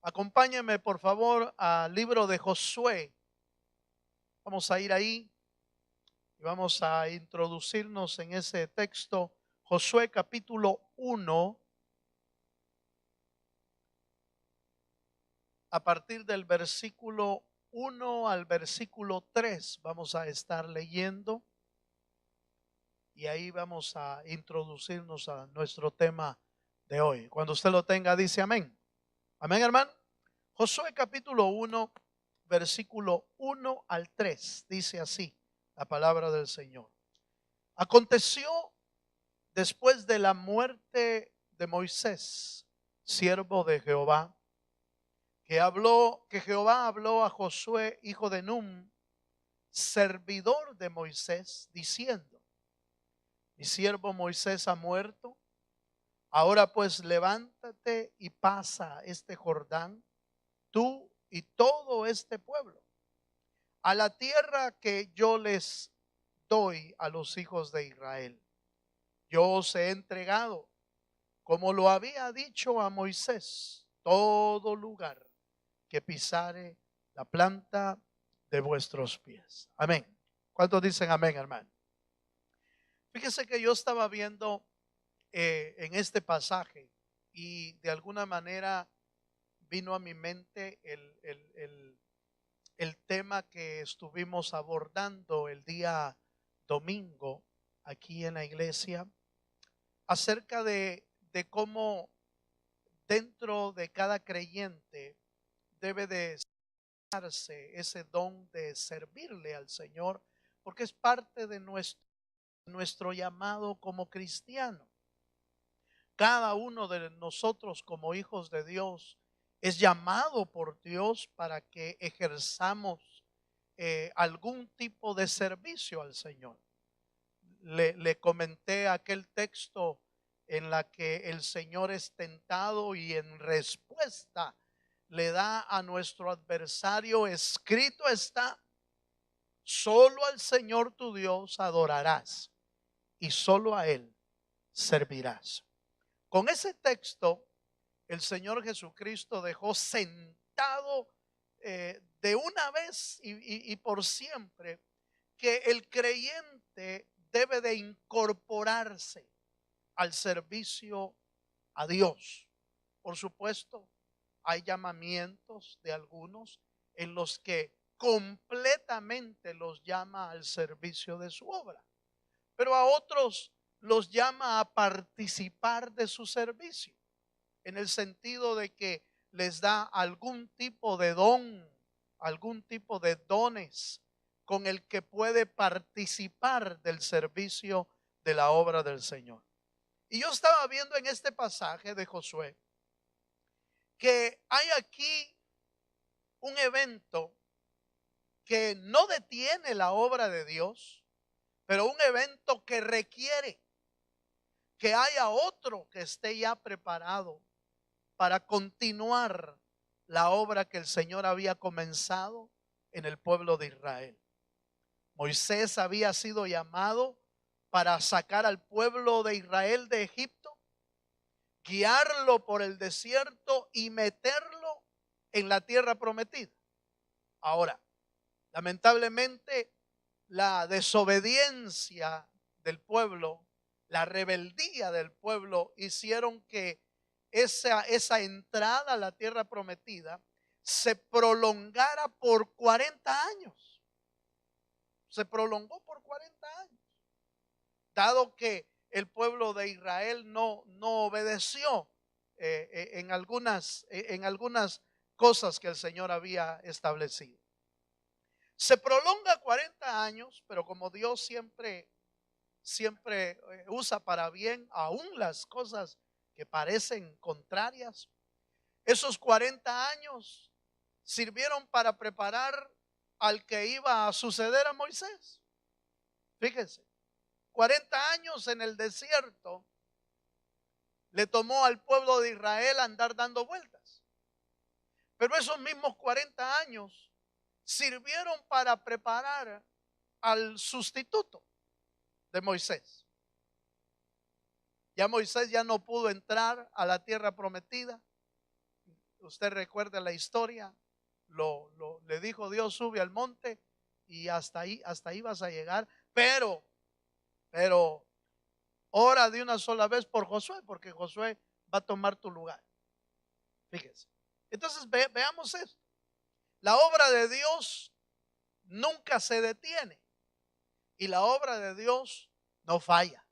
Acompáñenme por favor al libro de Josué. Vamos a ir ahí y vamos a introducirnos en ese texto. Josué capítulo 1, a partir del versículo 1 al versículo 3 vamos a estar leyendo y ahí vamos a introducirnos a nuestro tema de hoy. Cuando usted lo tenga, dice amén. Amén, hermano. Josué capítulo 1, versículo 1 al 3, dice así la palabra del Señor. Aconteció después de la muerte de Moisés, siervo de Jehová, que Jehová habló a Josué, hijo de Nun, servidor de Moisés, diciendo: mi siervo Moisés ha muerto. Ahora pues levántate y pasa este Jordán, tú y todo este pueblo, a la tierra que yo les doy a los hijos de Israel. Yo os he entregado, como lo había dicho a Moisés, todo lugar que pisare la planta de vuestros pies. Amén. ¿Cuántos dicen amén, hermano? Fíjese que yo estaba viendo en este pasaje y de alguna manera vino a mi mente el tema que estuvimos abordando el día domingo aquí en la iglesia, acerca de cómo dentro de cada creyente debe de darse ese don de servirle al Señor, porque es parte de nuestro llamado como cristiano. Cada uno de nosotros como hijos de Dios es llamado por Dios para que ejerzamos algún tipo de servicio al Señor. Le comenté aquel texto en la que el Señor es tentado y en respuesta le da a nuestro adversario: escrito está, solo al Señor tu Dios adorarás y solo a Él servirás. Con ese texto, el Señor Jesucristo dejó sentado de una vez y por siempre que el creyente debe de incorporarse al servicio a Dios. Por supuesto, hay llamamientos de algunos en los que completamente los llama al servicio de su obra, pero a otros los llama a participar de su servicio, en el sentido de que les da algún tipo de don, algún tipo de dones con el que puede participar del servicio de la obra del Señor. Y yo estaba viendo en este pasaje de Josué que hay aquí un evento que no detiene la obra de Dios, pero un evento que requiere que haya otro que esté ya preparado para continuar la obra que el Señor había comenzado en el pueblo de Israel. Moisés había sido llamado para sacar al pueblo de Israel de Egipto, guiarlo por el desierto y meterlo en la tierra prometida. Ahora, lamentablemente, la desobediencia del pueblo, la rebeldía del pueblo hicieron que esa entrada a la tierra prometida se prolongara por 40 años. Se prolongó por 40 años, dado que el pueblo de Israel no obedeció en algunas cosas que el Señor había establecido. Se prolonga 40 años, pero como Dios siempre usa para bien aún las cosas que parecen contrarias, esos 40 años sirvieron para preparar al que iba a suceder a Moisés. Fíjense, 40 años en el desierto le tomó al pueblo de Israel andar dando vueltas. Pero esos mismos 40 años sirvieron para preparar al sustituto de Moisés. Ya Moisés ya no pudo entrar a la tierra prometida. usted recuerda la historia, le dijo Dios, sube al monte y hasta ahí vas a llegar, pero ora de una sola vez por Josué, porque Josué va a tomar tu lugar. Fíjese. Entonces veamos esto. La obra de Dios nunca se detiene y la obra de Dios no falla.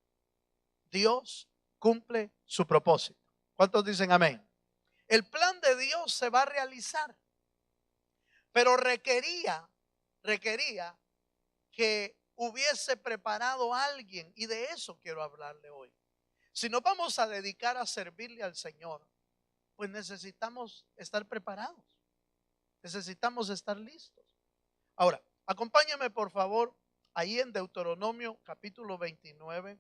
Dios cumple su propósito. ¿Cuántos dicen amén? El plan de Dios se va a realizar, pero requería que hubiese preparado a alguien, y de eso quiero hablarle hoy. Si nos vamos a dedicar a servirle al Señor, pues necesitamos estar preparados, necesitamos estar listos. Ahora, acompáñame por favor ahí en Deuteronomio capítulo 29,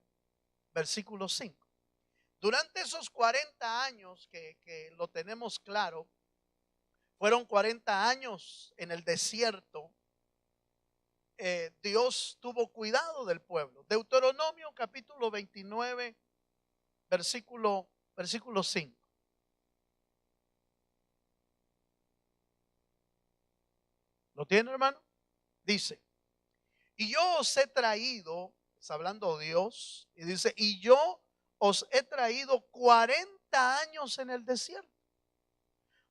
versículo 5. Durante esos 40 años que lo tenemos claro, fueron 40 años en el desierto. Dios tuvo cuidado del pueblo. Deuteronomio capítulo 29, versículo 5. ¿Lo tiene, hermano? Dice, y yo os he traído, está hablando Dios, y dice, y yo os he traído 40 años en el desierto.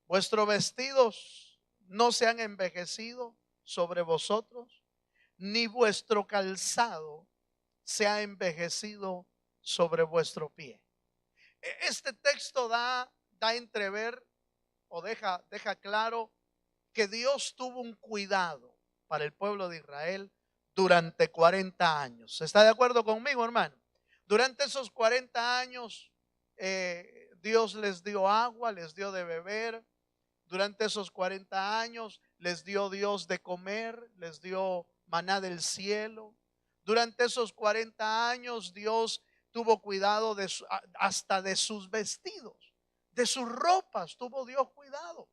Vuestros vestidos no se han envejecido sobre vosotros, ni vuestro calzado se ha envejecido sobre vuestro pie. Este texto da a entrever o deja claro que Dios tuvo un cuidado para el pueblo de Israel durante 40 años. ¿Está de acuerdo conmigo, hermano? Durante esos 40 años Dios les dio agua, les dio de beber. Durante esos 40 años les dio Dios de comer, les dio maná del cielo. Durante esos 40 años Dios tuvo cuidado hasta de sus vestidos, de sus ropas tuvo Dios cuidado.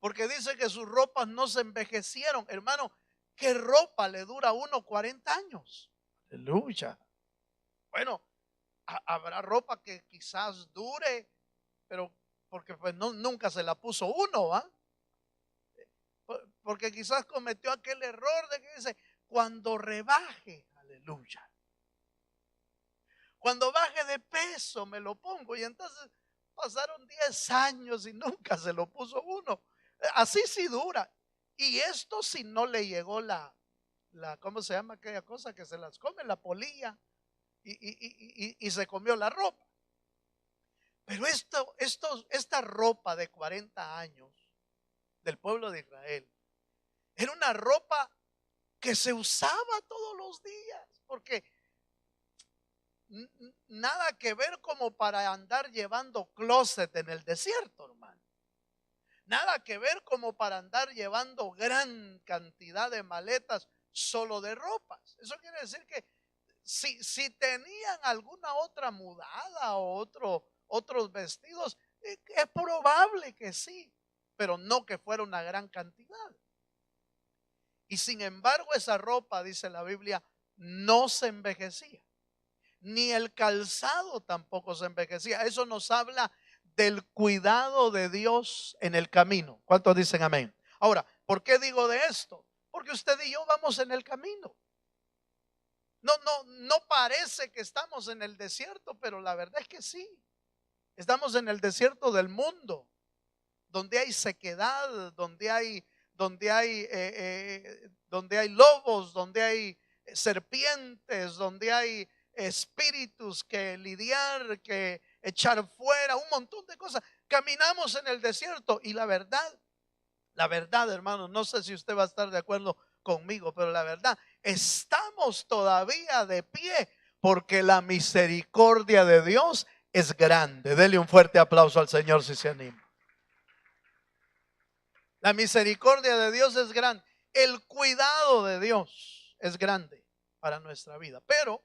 Porque dice que sus ropas no se envejecieron. Hermano, ¿qué ropa le dura a uno 40 años? Aleluya. Bueno, habrá ropa que quizás dure, pero porque pues nunca se la puso uno, ¿va? Porque quizás cometió aquel error de que dice, cuando rebaje, aleluya, cuando baje de peso me lo pongo. Y entonces pasaron 10 años y nunca se lo puso uno. Así sí dura. Y esto si no le llegó ¿cómo se llama aquella cosa que se las come? La polilla y se comió la ropa. Pero esta ropa de 40 años del pueblo de Israel era una ropa que se usaba todos los días, porque nada que ver como para andar llevando closet en el desierto, hermano. Nada que ver como para andar llevando gran cantidad de maletas solo de ropas. Eso quiere decir que si tenían alguna otra mudada o otros vestidos, es probable que sí, pero no que fuera una gran cantidad. Y sin embargo esa ropa, dice la Biblia, no se envejecía. Ni el calzado tampoco se envejecía. Eso nos habla del cuidado de Dios en el camino. ¿Cuántos dicen amén? Ahora, ¿por qué digo de esto? Porque usted y yo vamos en el camino. No parece que estamos en el desierto, pero la verdad es que sí. Estamos en el desierto del mundo, donde hay sequedad, donde hay lobos, donde hay serpientes, donde hay espíritus que lidiar, que echar fuera, un montón de cosas. Caminamos en el desierto y la verdad, hermano, no sé si usted va a estar de acuerdo conmigo, pero la verdad, estamos todavía de pie porque la misericordia de Dios es grande. Dele un fuerte aplauso al Señor si se anima. La misericordia de Dios es grande. El cuidado de Dios es grande para nuestra vida. Pero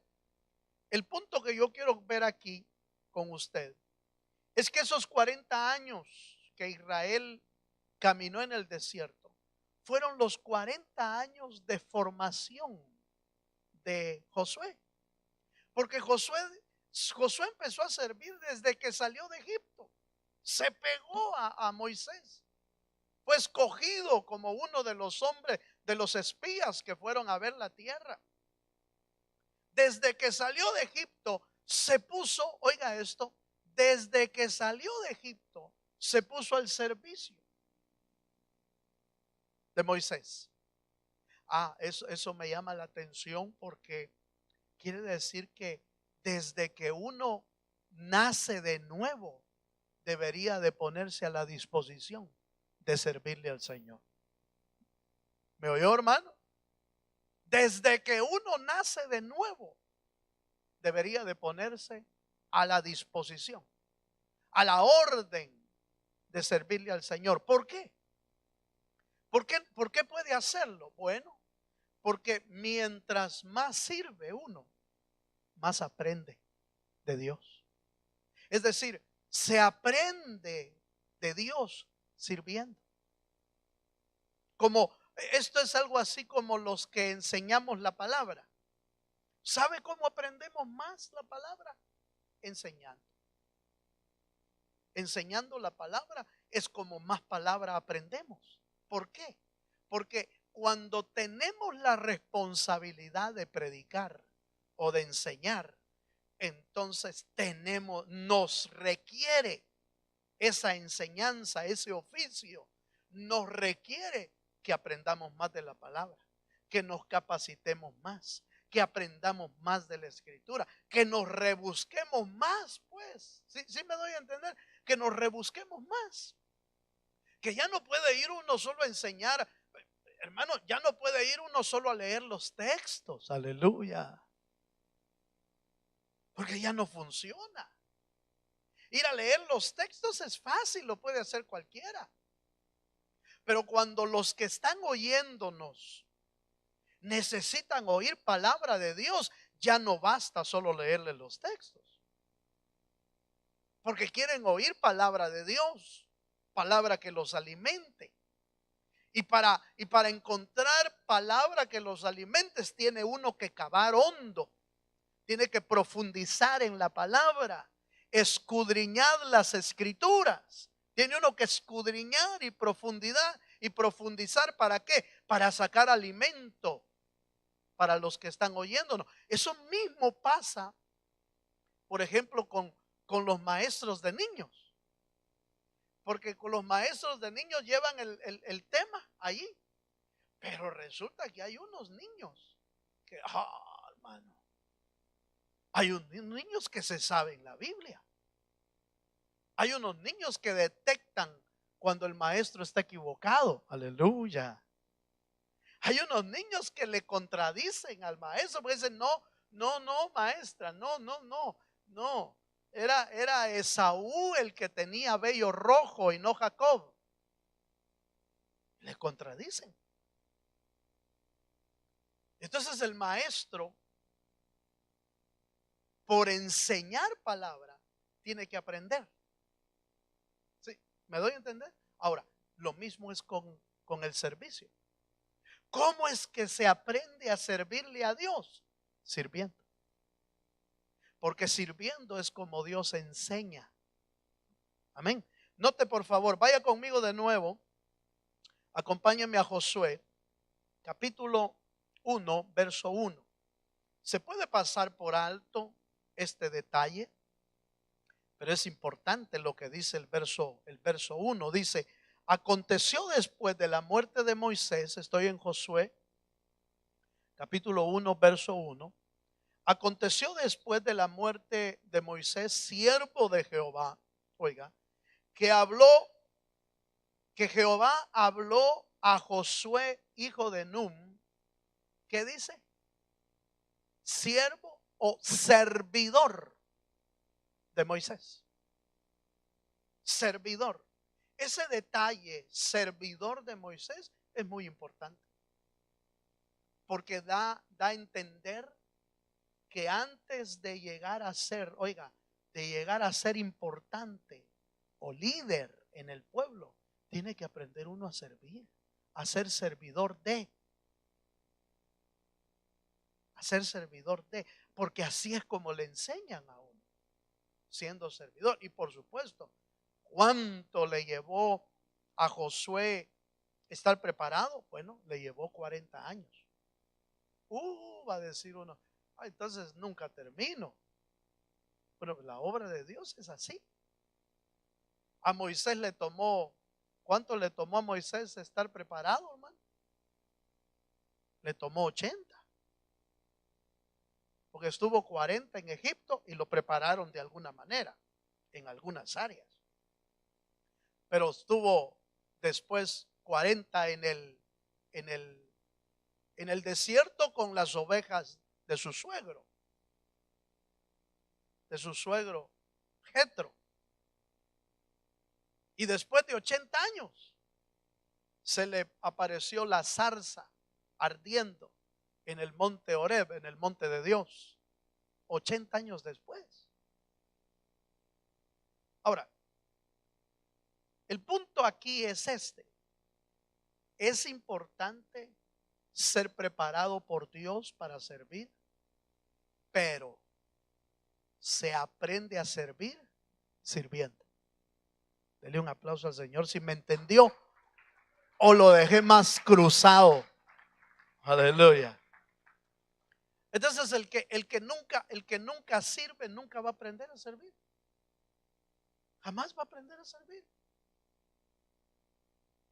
el punto que yo quiero ver aquí con usted es que esos 40 años que Israel caminó en el desierto fueron los 40 años de formación de Josué. Porque Josué empezó a servir desde que salió de Egipto. se pegó a Moisés. Fue escogido como uno de los hombres, de los espías que fueron a ver la tierra. Desde que salió de Egipto, se puso, oiga esto, desde que salió de Egipto, se puso al servicio de Moisés. Eso me llama la atención porque quiere decir que desde que uno nace de nuevo, debería de ponerse a la disposición de servirle al Señor. ¿Me oyó, hermano? Desde que uno nace de nuevo, debería de ponerse a la disposición, a la orden de servirle al Señor. ¿Por qué? ¿Por qué puede hacerlo? Bueno, porque mientras más sirve uno, más aprende de Dios. Es decir, se aprende de Dios sirviendo. Como esto es algo así como los que enseñamos la palabra. ¿Sabe cómo aprendemos más la palabra? Enseñando. Enseñando la palabra es como más palabra aprendemos. ¿Por qué? Porque cuando tenemos la responsabilidad de predicar o de enseñar, entonces nos requiere esa enseñanza, ese oficio, nos requiere que aprendamos más de la palabra, que nos capacitemos más, que aprendamos más de la escritura, que nos rebusquemos más, pues. ¿Sí me doy a entender? Que nos rebusquemos más. Que ya no puede ir uno solo a enseñar, hermano, ya no puede ir uno solo a leer los textos, aleluya. Porque ya no funciona. Ir a leer los textos es fácil, lo puede hacer cualquiera. Pero cuando los que están oyéndonos necesitan oír palabra de Dios, ya no basta solo leerle los textos. Porque quieren oír palabra de Dios, palabra que los alimente. Y para encontrar palabra que los alimente, tiene uno que cavar hondo, tiene que profundizar en la palabra, escudriñar las escrituras. Tiene uno que escudriñar y profundizar. ¿Para qué? Para sacar alimento para los que están oyéndonos. Eso mismo pasa, por ejemplo, con los maestros de niños. Porque con los maestros de niños llevan el tema allí. Pero resulta que hay unos niños que, hermano, hay unos niños que se saben la Biblia. Hay unos niños que detectan cuando el maestro está equivocado. Aleluya. Hay unos niños que le contradicen al maestro porque dicen, no, maestra, no. Era Esaú el que tenía vello rojo y no Jacob. Le contradicen. Entonces el maestro, por enseñar palabra, tiene que aprender. ¿Sí? ¿Me doy a entender? Ahora, lo mismo es con el servicio. ¿Cómo es que se aprende a servirle a Dios? Sirviendo. Porque sirviendo es como Dios enseña. Amén. Note por favor, vaya conmigo de nuevo. Acompáñenme a Josué, capítulo 1, verso 1. Se puede pasar por alto este detalle, pero es importante lo que dice el verso 1. Dice, aconteció después de la muerte de Moisés, estoy en Josué, capítulo 1, verso 1. Aconteció después de la muerte de Moisés, siervo de Jehová, oiga, que Jehová habló a Josué, hijo de Nun. ¿Qué dice? Siervo o servidor de Moisés. Servidor. Ese detalle, servidor de Moisés, es muy importante. Porque da a entender que antes de llegar a ser, oiga, de llegar a ser importante o líder en el pueblo, tiene que aprender uno a servir, a ser servidor de. A ser servidor de, porque así es como le enseñan a uno, siendo servidor. Y por supuesto, ¿Cuánto le llevó a Josué estar preparado? Bueno, le llevó 40 años. Va a decir uno, entonces nunca termino. Pero la obra de Dios es así. A Moisés le tomó, ¿cuánto le tomó a Moisés estar preparado, hermano? Le tomó 80. Porque estuvo 40 en Egipto y lo prepararon de alguna manera, en algunas áreas. Pero estuvo después 40 en el desierto con las ovejas de su suegro Jetro. Y después de 80 años se le apareció la zarza ardiendo en el monte Horeb, en el monte de Dios, 80 años después. Ahora, el punto aquí es este. Es importante ser preparado por Dios para servir, pero se aprende a servir sirviendo. Dele un aplauso al Señor si me entendió o lo dejé más cruzado. Aleluya. Entonces el que nunca sirve nunca va a aprender a servir. Jamás va a aprender a servir.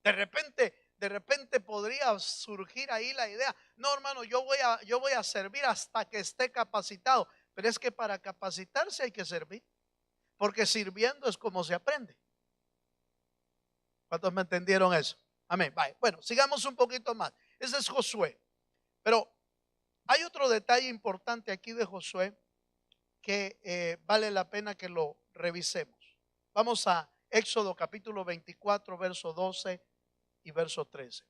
De repente podría surgir ahí la idea, no, hermano, yo voy a servir hasta que esté capacitado. Pero es que para capacitarse hay que servir, porque sirviendo es como se aprende. ¿Cuántos me entendieron eso? Amén. Vale. Bueno, sigamos un poquito más. Ese es Josué. Pero hay otro detalle importante aquí de Josué que vale la pena que lo revisemos. Vamos a Éxodo capítulo 24, verso 12 y verso 13.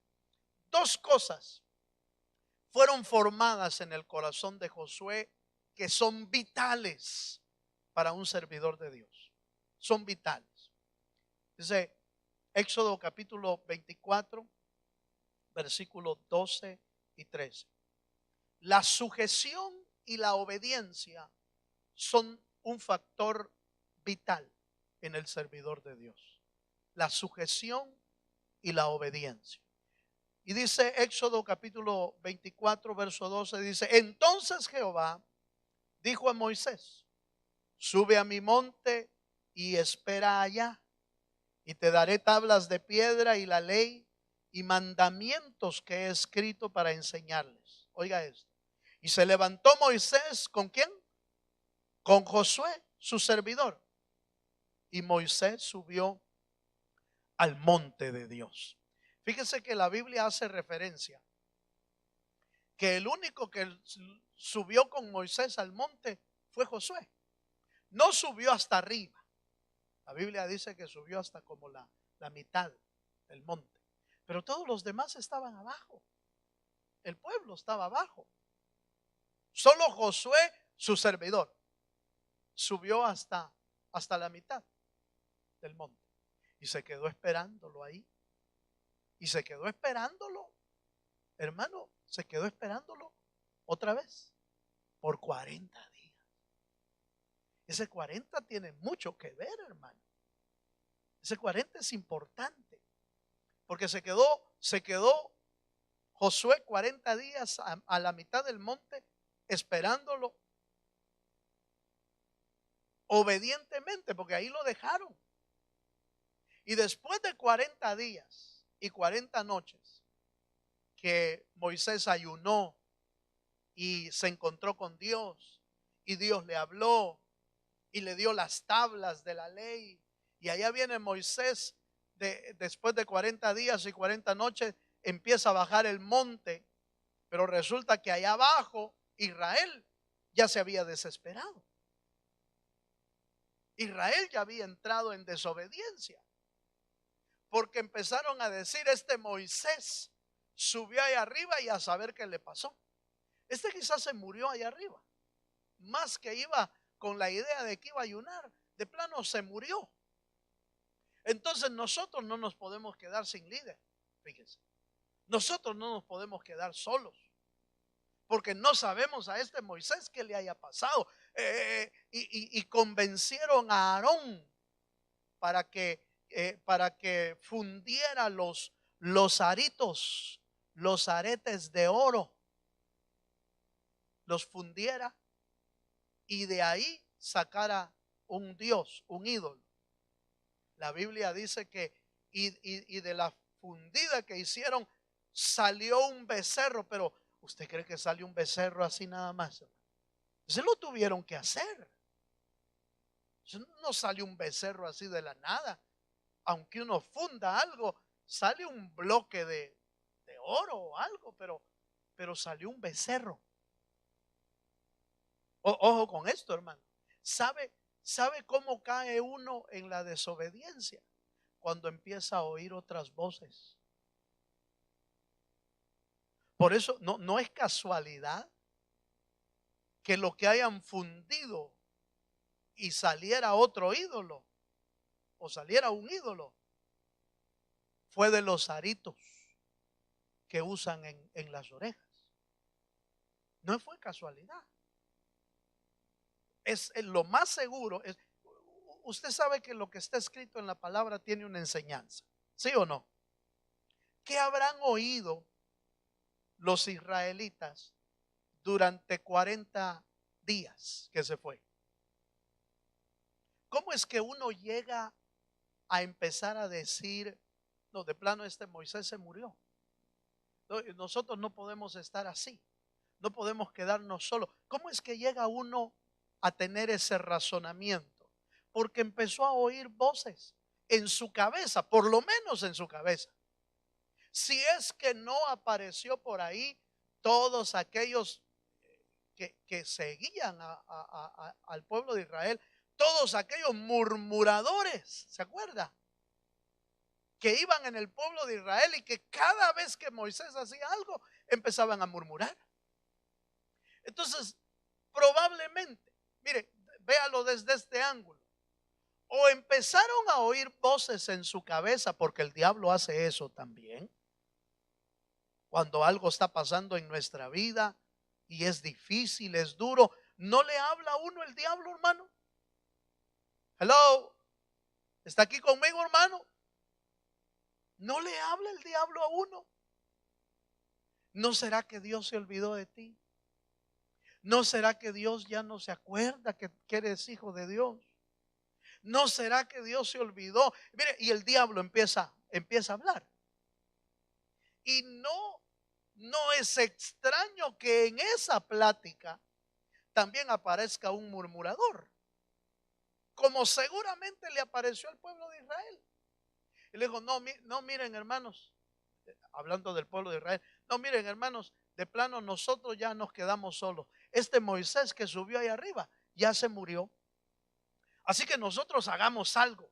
Dos cosas fueron formadas en el corazón de Josué que son vitales para un servidor de Dios. Son vitales. Dice Éxodo capítulo 24, versículos 12 y 13. La sujeción y la obediencia son un factor vital en el servidor de Dios. La sujeción y la obediencia. Y dice Éxodo capítulo 24, verso 12, dice, entonces Jehová dijo a Moisés, sube a mi monte y espera allá, y te daré tablas de piedra y la ley y mandamientos que he escrito para enseñarles. Oiga esto. Y se levantó Moisés, ¿con quién? Con Josué, su servidor. Y Moisés subió al monte de Dios. Fíjese que la Biblia hace referencia que el único que subió con Moisés al monte fue Josué. No subió hasta arriba. La Biblia dice que subió hasta como la mitad del monte. Pero todos los demás estaban abajo. El pueblo estaba abajo. Solo Josué, su servidor, subió hasta la mitad del monte. Y se quedó esperándolo ahí. Y se quedó esperándolo, hermano, se quedó esperándolo otra vez por 40 días. Ese 40 tiene mucho que ver, hermano. Ese 40 es importante. Porque se quedó Josué 40 días a la mitad del monte esperándolo obedientemente, porque ahí lo dejaron. Y después de 40 días y 40 noches que Moisés ayunó y se encontró con Dios y Dios le habló y le dio las tablas de la ley, y allá viene Moisés después de 40 días y 40 noches, empieza a bajar el monte, pero resulta que allá abajo Israel ya se había desesperado. Israel ya había entrado en desobediencia, porque empezaron a decir, este Moisés subió allá arriba y a saber qué le pasó. Este quizás se murió allá arriba, más que iba con la idea de que iba a ayunar, de plano se murió. Entonces nosotros no nos podemos quedar sin líder, fíjense. Nosotros no nos podemos quedar solos, porque no sabemos a este Moisés qué le haya pasado. Y convencieron a Aarón para que fundiera los aritos, los aretes de oro, los fundiera y de ahí sacara un dios, un ídolo. La Biblia dice que y de la fundida que hicieron salió un becerro, pero ¿usted cree que salió un becerro así nada más? Se lo tuvieron que hacer. No salió un becerro así de la nada. Aunque uno funda algo, sale un bloque de oro o algo, pero salió un becerro. Ojo con esto, hermano. ¿Sabe cómo cae uno en la desobediencia? Cuando empieza a oír otras voces. Por eso no es casualidad que lo que hayan fundido y saliera otro ídolo o saliera un ídolo fue de los aritos que usan en las orejas. No fue casualidad. Es lo más seguro. Usted sabe que lo que está escrito en la palabra tiene una enseñanza, ¿sí o no? ¿Qué habrán oído los israelitas durante 40 días que se fue? ¿Cómo es que uno llega a empezar a decir, no, de plano Moisés se murió? No, nosotros no podemos estar así, no podemos quedarnos solos. ¿Cómo es que llega uno a tener ese razonamiento? Porque empezó a oír voces en su cabeza, por lo menos en su cabeza. Si es que no apareció por ahí todos aquellos que seguían al pueblo de Israel, todos aquellos murmuradores, ¿se acuerda? Que iban en el pueblo de Israel y que cada vez que Moisés hacía algo, empezaban a murmurar. Entonces, probablemente, mire, véalo desde este ángulo. O empezaron a oír voces en su cabeza, porque el diablo hace eso también. Cuando algo está pasando en nuestra vida y es difícil, es duro, ¿no le habla a uno el diablo, hermano? Hello, ¿está aquí conmigo, hermano? ¿No le habla el diablo a uno? ¿No será que Dios se olvidó de ti? ¿No será que Dios ya no se acuerda que eres hijo de Dios? ¿No será que Dios se olvidó? Mire, y el diablo empieza a hablar. Y no es extraño que en esa plática también aparezca un murmurador, como seguramente le apareció al pueblo de Israel. Y le dijo, no miren, hermanos, hablando del pueblo de Israel, no miren, hermanos, de plano nosotros ya nos quedamos solos. Este Moisés que subió ahí arriba ya se murió. Así que nosotros hagamos algo.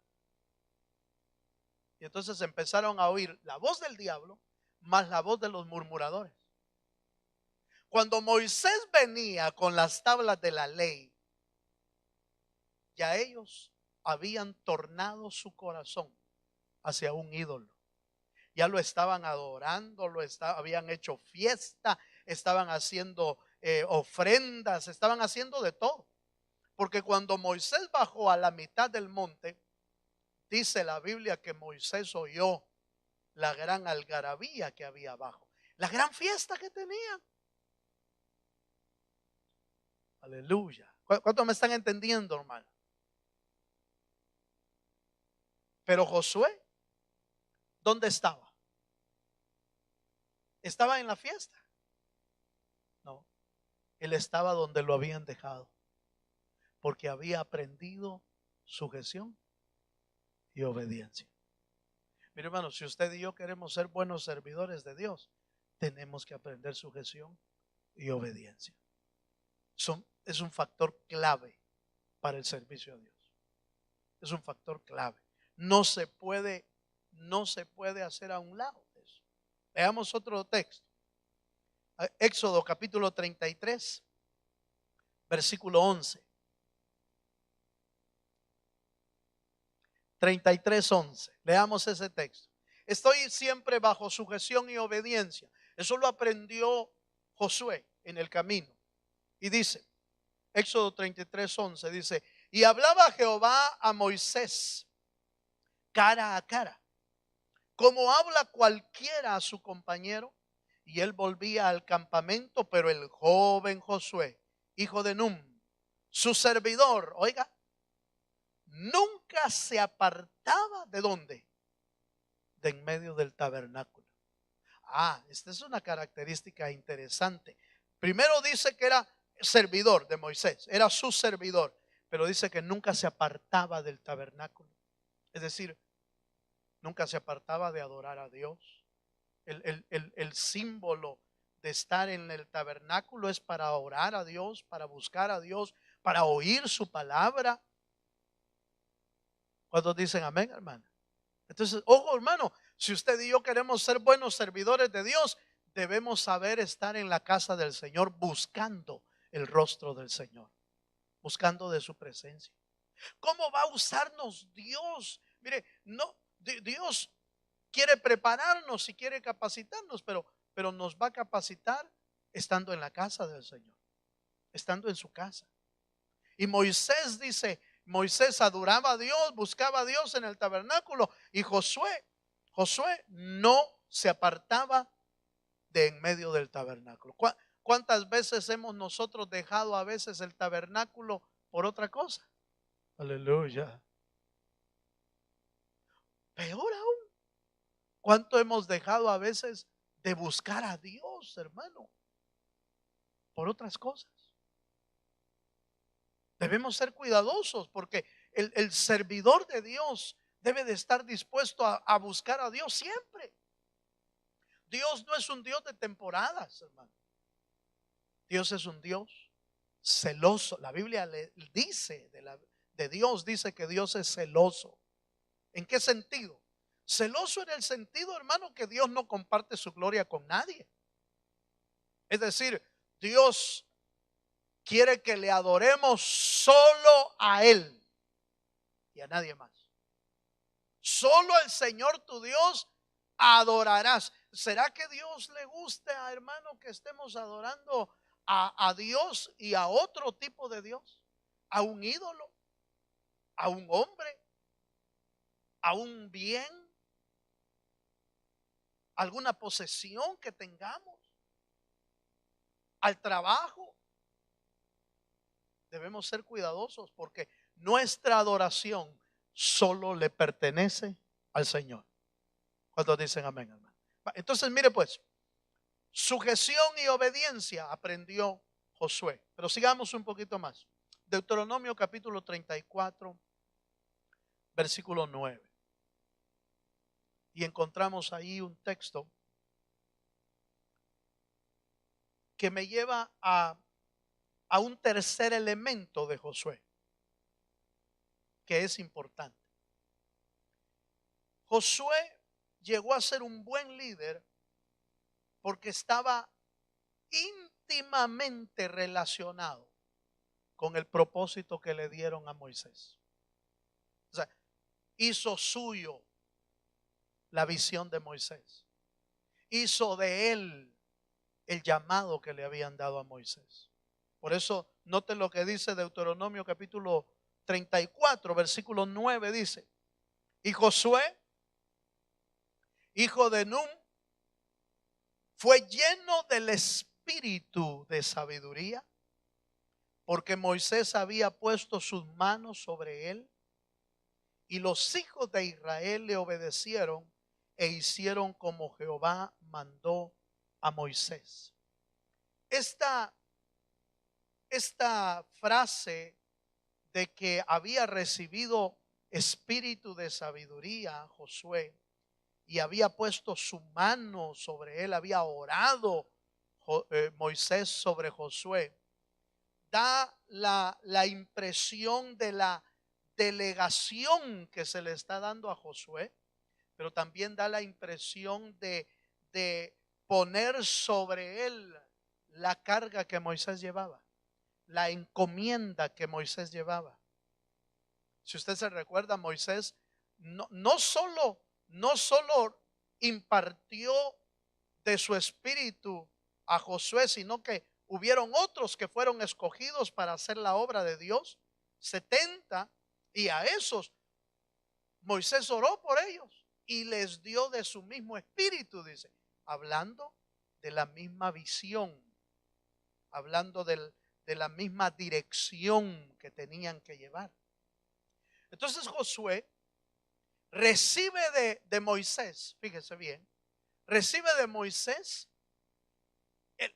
Y entonces empezaron a oír la voz del diablo más la voz de los murmuradores. Cuando Moisés venía con las tablas de la ley, ya ellos habían tornado su corazón hacia un ídolo. Ya lo estaban adorando, habían hecho fiesta, estaban haciendo ofrendas, estaban haciendo de todo. Porque cuando Moisés bajó a la mitad del monte, dice la Biblia que Moisés oyó la gran algarabía que había abajo, la gran fiesta que tenían. Aleluya. ¿Cuántos me están entendiendo, hermano? Pero Josué, ¿dónde estaba? ¿Estaba en la fiesta? No, él estaba donde lo habían dejado, porque había aprendido sujeción y obediencia. Mire, hermano, si usted y yo queremos ser buenos servidores de Dios, tenemos que aprender sujeción y obediencia. Es un factor clave para el servicio a Dios. Es un factor clave. No se puede hacer a un lado de eso. Veamos otro texto. Éxodo capítulo 33, versículo 11. 33:11. Leamos ese texto. Estoy siempre bajo sujeción y obediencia. Eso lo aprendió Josué en el camino. Y dice, Éxodo 33:11 dice, y hablaba Jehová a Moisés cara a cara, como habla cualquiera a su compañero. Y él volvía al campamento, pero el joven Josué, hijo de Nun, su servidor, oiga, nunca se apartaba ¿de dónde? De en medio del tabernáculo. Esta es una característica interesante. Primero dice que era servidor de Moisés, era su servidor, pero dice que nunca se apartaba del tabernáculo. Es decir, nunca se apartaba de adorar a Dios. El símbolo de estar en el tabernáculo es para orar a Dios, para buscar a Dios, para oír su palabra. ¿Cuántos dicen amén, hermano? Entonces, ojo, hermano, si usted y yo queremos ser buenos servidores de Dios, debemos saber estar en la casa del Señor buscando el rostro del Señor, buscando de su presencia. ¿Cómo va a usarnos Dios? Mire, no, Dios quiere prepararnos y quiere capacitarnos, pero nos va a capacitar estando en la casa del Señor, estando en su casa. Y Moisés dice, Moisés adoraba a Dios, buscaba a Dios en el tabernáculo, y Josué no se apartaba de en medio del tabernáculo. ¿Cuántas veces hemos nosotros dejado a veces el tabernáculo por otra cosa? Aleluya. Peor aún, ¿cuánto hemos dejado a veces de buscar a Dios, hermano, por otras cosas? Debemos ser cuidadosos porque el servidor de Dios debe de estar dispuesto a buscar a Dios siempre. Dios no es un Dios de temporadas, hermano. Dios es un Dios celoso. La Biblia le dice de Dios, dice que Dios es celoso. ¿En qué sentido? Celoso en el sentido, hermano, que Dios no comparte su gloria con nadie. Es decir, Dios quiere que le adoremos solo a Él y a nadie más. Solo al Señor tu Dios adorarás. ¿Será que Dios le gusta, hermano, que estemos adorando a Dios y a otro tipo de Dios? A un ídolo, a un hombre, a un bien, alguna posesión que tengamos, al trabajo. Debemos ser cuidadosos porque nuestra adoración solo le pertenece al Señor. ¿Cuántos dicen amén, hermano? Entonces, mire pues, sujeción y obediencia aprendió Josué. Pero sigamos un poquito más. Deuteronomio capítulo 34, versículo 9. Y encontramos ahí un texto que me lleva a un tercer elemento de Josué, que es importante. Josué llegó a ser un buen líder porque estaba íntimamente relacionado con el propósito que le dieron a Moisés. O sea, hizo suyo la visión de Moisés. Hizo de él el llamado que le habían dado a Moisés. Por eso, note lo que dice Deuteronomio capítulo 34, versículo 9, dice: y Josué, hijo de Nun, fue lleno del espíritu de sabiduría, porque Moisés había puesto sus manos sobre él, y los hijos de Israel le obedecieron e hicieron como Jehová mandó a Moisés. Esta frase de que había recibido espíritu de sabiduría Josué y había puesto su mano sobre él, había orado Moisés sobre Josué, da la impresión de la delegación que se le está dando a Josué, pero también da la impresión de poner sobre él la carga que Moisés llevaba, la encomienda que Moisés llevaba. Si usted se recuerda, Moisés no solo impartió de su espíritu a Josué, sino que hubieron otros que fueron escogidos para hacer la obra de Dios, 70, y a esos Moisés oró por ellos y les dio de su mismo espíritu, dice, hablando de la misma visión, hablando de la misma dirección que tenían que llevar. Entonces Josué recibe de Moisés, fíjese bien, recibe de Moisés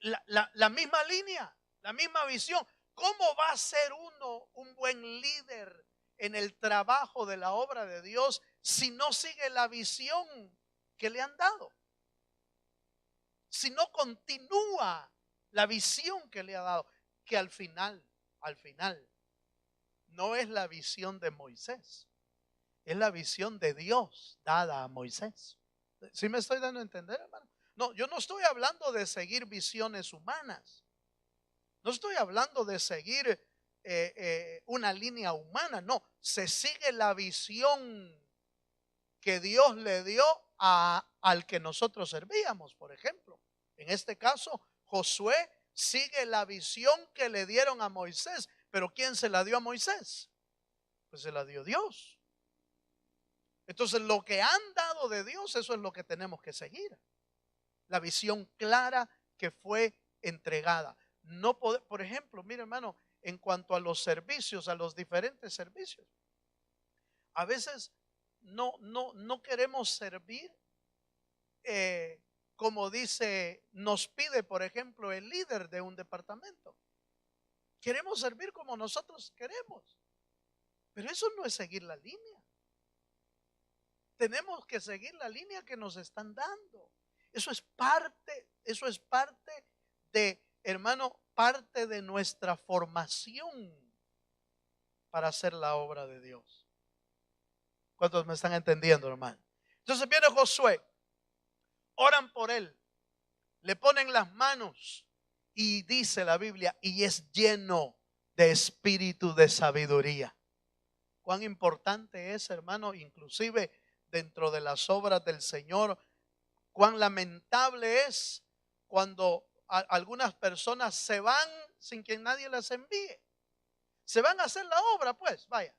la misma línea, la misma visión. ¿Cómo va a ser uno un buen líder en el trabajo de la obra de Dios si no sigue la visión que le han dado? Si no continúa la visión que le ha dado, que al final, no es la visión de Moisés, es la visión de Dios dada a Moisés. ¿Sí me estoy dando a entender, hermano? No, yo no estoy hablando de seguir visiones humanas. No estoy hablando de seguir una línea humana. No, se sigue la visión que Dios le dio al que nosotros servíamos, por ejemplo. En este caso, Josué sigue la visión que le dieron a Moisés. ¿Pero quién se la dio a Moisés? Pues se la dio Dios. Entonces, lo que han dado de Dios, eso es lo que tenemos que seguir. La visión clara que fue entregada. No por ejemplo, mire, hermano, en cuanto a los servicios, a los diferentes servicios, a veces no queremos servir como dice, nos pide, por ejemplo, el líder de un departamento. Queremos servir como nosotros queremos, pero eso no es seguir la línea. Tenemos que seguir la línea que nos están dando. Eso es parte de, hermano, parte de nuestra formación para hacer la obra de Dios. ¿Cuántos me están entendiendo, hermano? Entonces viene Josué, oran por él, le ponen las manos y dice la Biblia, y es lleno de espíritu de sabiduría. Cuán importante es, hermano, inclusive dentro de las obras del Señor. Cuán lamentable es cuando algunas personas se van sin que nadie las envíe. Se van a hacer la obra, pues, vaya.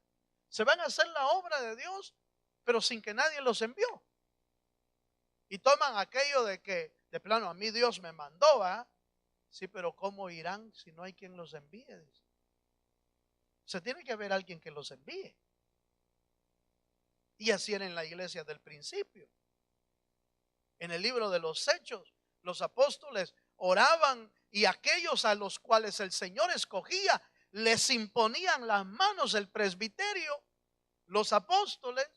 Se van a hacer la obra de Dios, pero sin que nadie los envió. Y toman aquello de que, de plano, a mí Dios me mandó, ¿ah? Sí, pero ¿cómo irán si no hay quien los envíe? Dice. Se tiene que haber alguien que los envíe. Y así era en la iglesia del principio. En el libro de los Hechos, los apóstoles oraban y aquellos a los cuales el Señor escogía, les imponían las manos el presbiterio, los apóstoles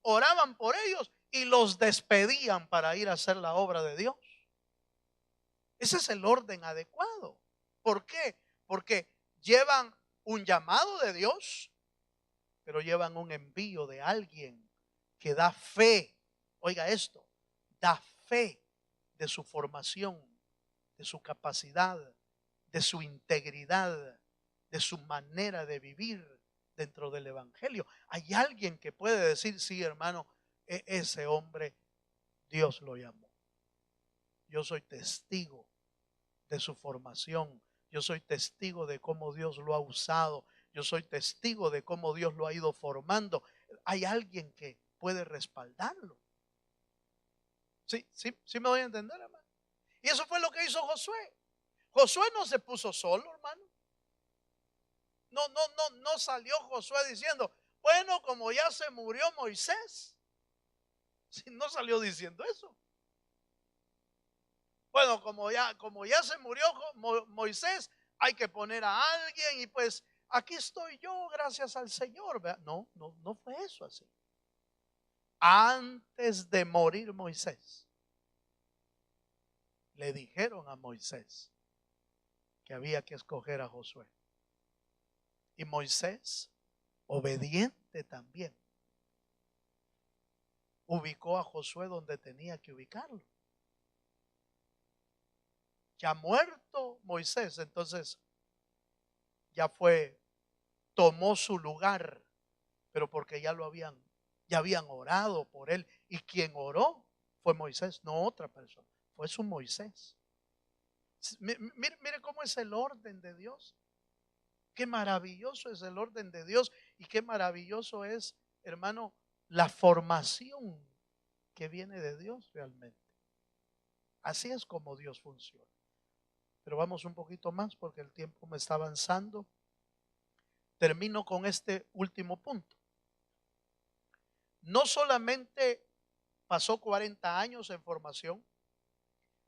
oraban por ellos y los despedían para ir a hacer la obra de Dios. Ese es el orden adecuado. ¿Por qué? Porque llevan un llamado de Dios, pero llevan un envío de alguien que da fe. Oiga esto, da fe de su formación, de su capacidad, de su integridad, de su manera de vivir dentro del evangelio. Hay alguien que puede decir, sí, hermano, ese hombre Dios lo llamó. Yo soy testigo de su formación. Yo soy testigo de cómo Dios lo ha usado. Yo soy testigo de cómo Dios lo ha ido formando. Hay alguien que puede respaldarlo. Sí me voy a entender, hermano. Y eso fue lo que hizo Josué. Josué no se puso solo, hermano. No salió Josué diciendo, bueno, como ya se murió Moisés. No salió diciendo eso. Bueno, como ya se murió Moisés, hay que poner a alguien y pues aquí estoy yo, gracias al Señor. No fue eso así. Antes de morir Moisés, le dijeron a Moisés que había que escoger a Josué. Y Moisés, obediente también, ubicó a Josué donde tenía que ubicarlo. Ya muerto Moisés, entonces ya tomó su lugar, pero porque ya habían orado por él. Y quien oró fue Moisés, no otra persona, fue su Moisés. Mire cómo es el orden de Dios. Qué maravilloso es el orden de Dios y qué maravilloso es, hermano, la formación que viene de Dios realmente. Así es como Dios funciona. Pero vamos un poquito más porque el tiempo me está avanzando. Termino con este último punto. No solamente pasó 40 años en formación,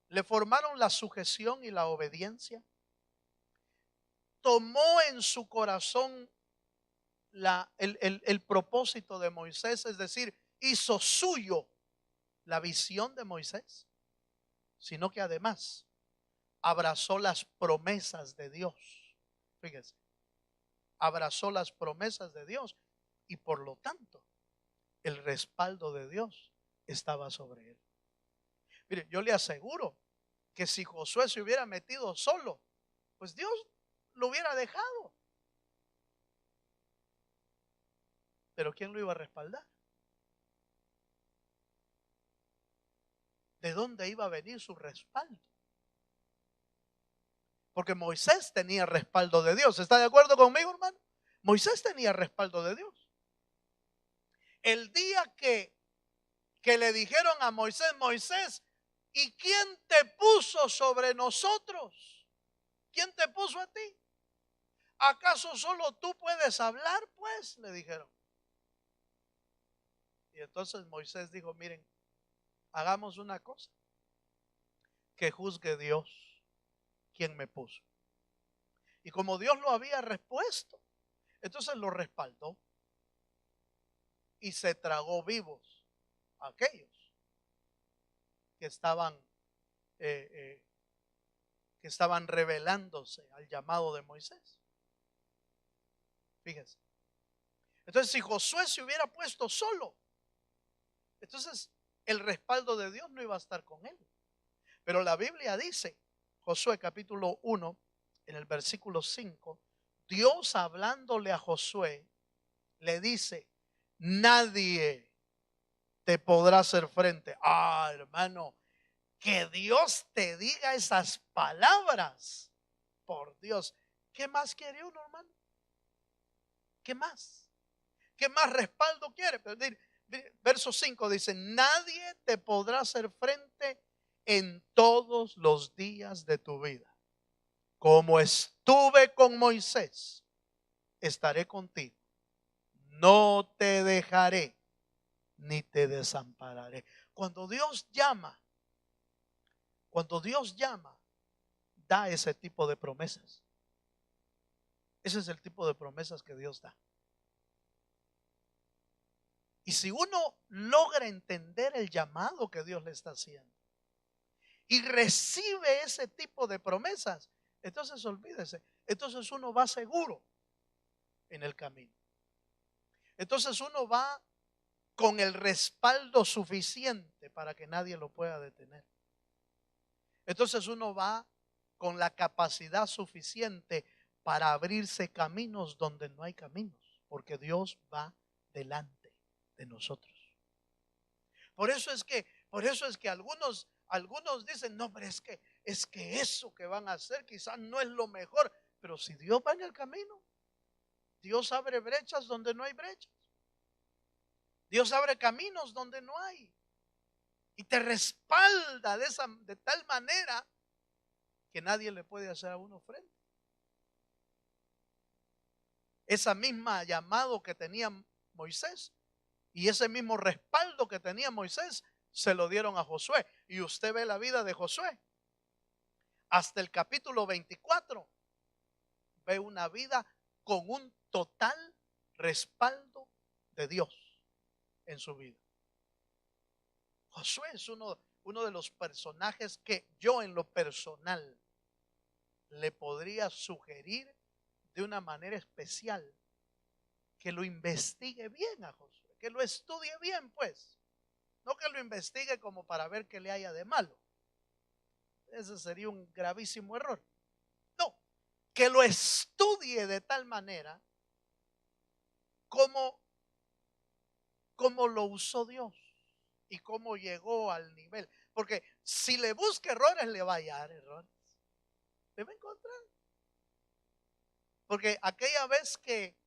le formaron la sujeción y la obediencia. Tomó en su corazón el propósito de Moisés, es decir, hizo suyo la visión de Moisés, sino que además abrazó las promesas de Dios. Fíjese, abrazó las promesas de Dios y por lo tanto el respaldo de Dios estaba sobre él. Mire, yo le aseguro que si Josué se hubiera metido solo, pues Dios lo hubiera dejado. Pero ¿quién lo iba a respaldar? ¿De dónde iba a venir su respaldo? Porque Moisés tenía respaldo de Dios. ¿Está de acuerdo conmigo, hermano? Moisés tenía respaldo de Dios. El día que le dijeron a Moisés, Moisés, ¿y quién te puso sobre nosotros? ¿Quién te puso a ti? ¿Acaso solo tú puedes hablar? Pues le dijeron. Y entonces Moisés dijo, miren, hagamos una cosa, que juzgue Dios quien me puso. Y como Dios lo había respuesto, entonces lo respaldó y se tragó vivos a aquellos que estaban eh, eh, que estaban rebelándose al llamado de Moisés. Fíjense. Entonces, si Josué se hubiera puesto solo, entonces el respaldo de Dios no iba a estar con él. Pero la Biblia dice, Josué capítulo 1, en el versículo 5, Dios hablándole a Josué, le dice, nadie te podrá hacer frente. Ah, hermano, que Dios te diga esas palabras. Por Dios, ¿qué más quiere uno, hermano? ¿Qué más? ¿Qué más respaldo quiere? Verso 5 dice, nadie te podrá hacer frente en todos los días de tu vida. Como estuve con Moisés, estaré contigo. No te dejaré ni te desampararé. Cuando Dios llama, da ese tipo de promesas. Ese es el tipo de promesas que Dios da. Y si uno logra entender el llamado que Dios le está haciendo y recibe ese tipo de promesas, entonces olvídese, entonces uno va seguro en el camino. Entonces uno va con el respaldo suficiente para que nadie lo pueda detener. Entonces uno va con la capacidad suficiente para abrirse caminos donde no hay caminos, porque Dios va delante de nosotros. Por eso es que algunos dicen, no, pero es que eso que van a hacer quizás no es lo mejor, pero si Dios va en el camino, Dios abre brechas donde no hay brechas. Dios abre caminos donde no hay. Y te respalda de tal manera que nadie le puede hacer a uno frente. Esa misma llamado que tenía Moisés y ese mismo respaldo que tenía Moisés se lo dieron a Josué. Y usted ve la vida de Josué. Hasta el capítulo 24 ve una vida con un total respaldo de Dios en su vida. Josué es uno de los personajes que yo en lo personal le podría sugerir de una manera especial que lo investigue bien a Josué, que lo estudie bien, pues. No que lo investigue como para ver qué le haya de malo. Ese sería un gravísimo error. No, que lo estudie de tal manera como lo usó Dios y cómo llegó al nivel. Porque si le busca errores, le va a hallar errores. Le va a encontrar. Porque aquella vez que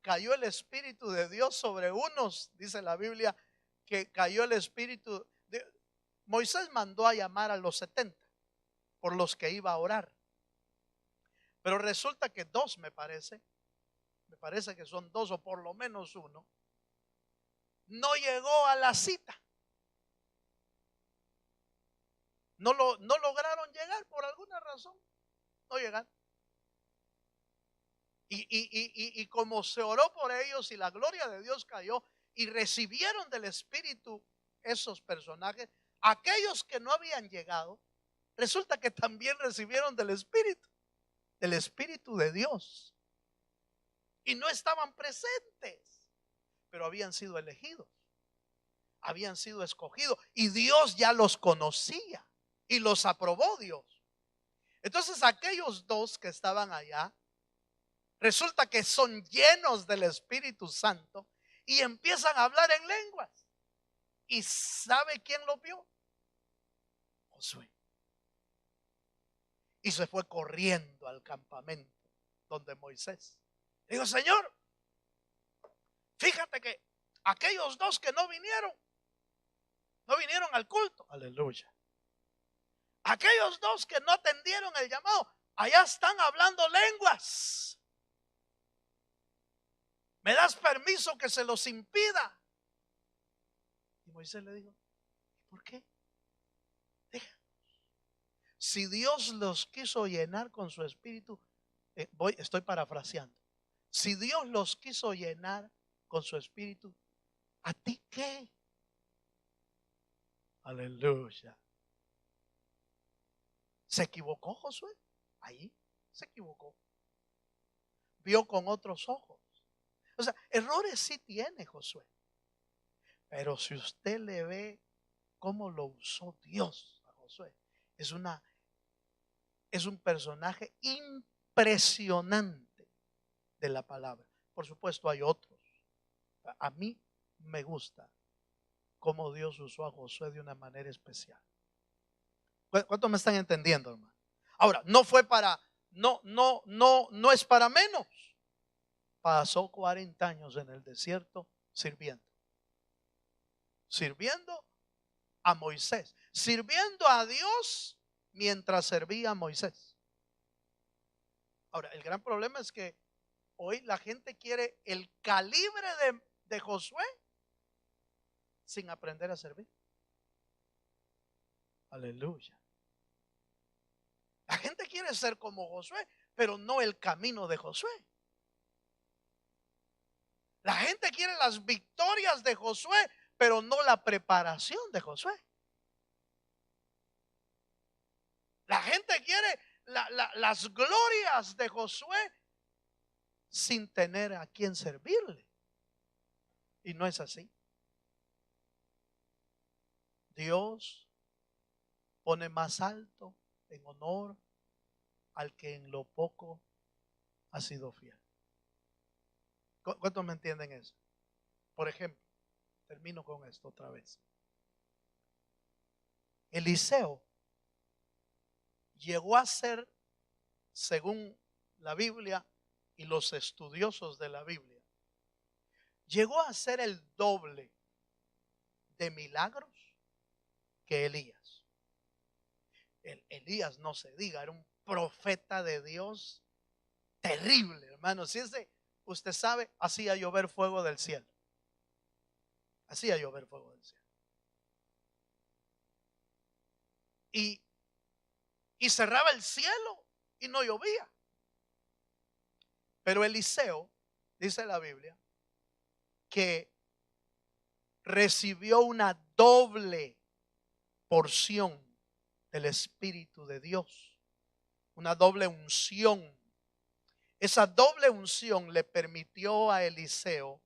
cayó el Espíritu de Dios sobre unos, dice la Biblia, que cayó el Espíritu de Moisés. Mandó a llamar a los 70 por los que iba a orar, pero resulta que dos, me parece que son dos o por lo menos uno, no llegó a la cita. No lograron llegar por alguna razón. No llegaron. Y como se oró por ellos y la gloria de Dios cayó y recibieron del Espíritu esos personajes, aquellos que no habían llegado, resulta que también recibieron del Espíritu de Dios. Y no estaban presentes, pero habían sido elegidos, habían sido escogidos y Dios ya los conocía y los aprobó Dios. Entonces aquellos dos que estaban allá, resulta que son llenos del Espíritu Santo y empiezan a hablar en lenguas. ¿Y sabe quién lo vio? Josué. Y se fue corriendo al campamento donde Moisés. Digo, Señor, fíjate que aquellos dos que no vinieron al culto. Aleluya. Aquellos dos que no atendieron el llamado, allá están hablando lenguas. ¿Me das permiso que se los impida? Y Moisés le dijo, ¿por qué? Déjalos. Si Dios los quiso llenar con su espíritu, estoy parafraseando. Si Dios los quiso llenar con su espíritu, ¿a ti qué? Aleluya. ¿Se equivocó Josué? Ahí se equivocó. Vio con otros ojos. O sea, errores sí tiene Josué. Pero si usted le ve cómo lo usó Dios a Josué, es un personaje impresionante de la palabra. Por supuesto hay otros. A mí me gusta cómo Dios usó a Josué de una manera especial. ¿Cuántos me están entendiendo, hermano? Ahora, no es para menos. Pasó 40 años en el desierto sirviendo a Moisés, sirviendo a Dios mientras servía a Moisés. Ahora, el gran problema es que hoy la gente quiere el calibre de Josué sin aprender a servir. Aleluya. La gente quiere ser como Josué, pero no el camino de Josué. La gente quiere las victorias de Josué, pero no la preparación de Josué. La gente quiere las glorias de Josué sin tener a quien servirle. Y no es así. Dios pone más alto en honor al que en lo poco ha sido fiel. ¿Cuántos me entienden eso? Por ejemplo, termino con esto otra vez. Eliseo llegó a ser, según la Biblia y los estudiosos de la Biblia, llegó a ser el doble de milagros que Elías. Elías, no se diga, era un profeta de Dios terrible, hermano. Si ese, usted sabe, hacía llover fuego del cielo. Hacía llover fuego del cielo. Y cerraba el cielo y no llovía. Pero Eliseo, dice la Biblia, que recibió una doble porción del Espíritu de Dios, una doble unción. Esa doble unción le permitió a Eliseo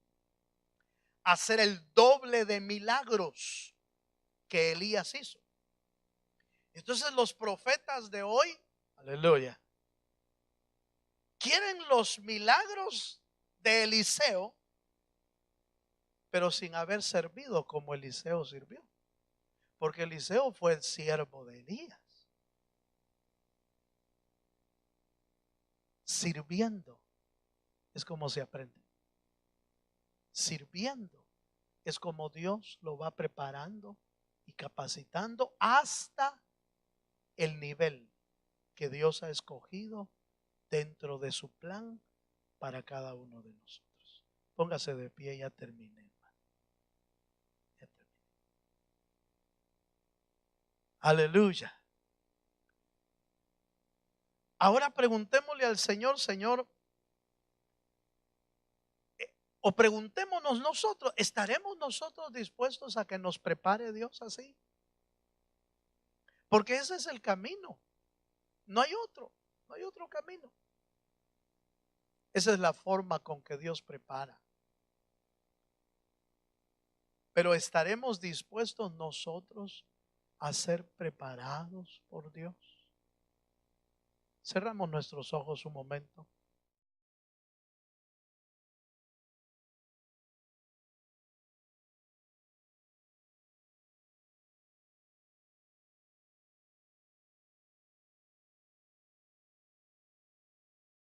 hacer el doble de milagros que Elías hizo. Entonces los profetas de hoy, aleluya, quieren los milagros de Eliseo, pero sin haber servido como Eliseo sirvió. Porque Eliseo fue el siervo de Elías. Sirviendo es como se aprende. sirviendo. Es como Dios lo va preparando y capacitando hasta el nivel que Dios ha escogido dentro de su plan para cada uno de nosotros. Póngase de pie, ya terminé, hermano. Ya terminé. Aleluya. Ahora preguntémosle al Señor, Señor, o preguntémonos nosotros, ¿estaremos nosotros dispuestos a que nos prepare Dios así? Porque ese es el camino. No hay otro camino. Esa es la forma con que Dios prepara. Pero ¿estaremos dispuestos nosotros a ser preparados por Dios? Cerramos nuestros ojos un momento.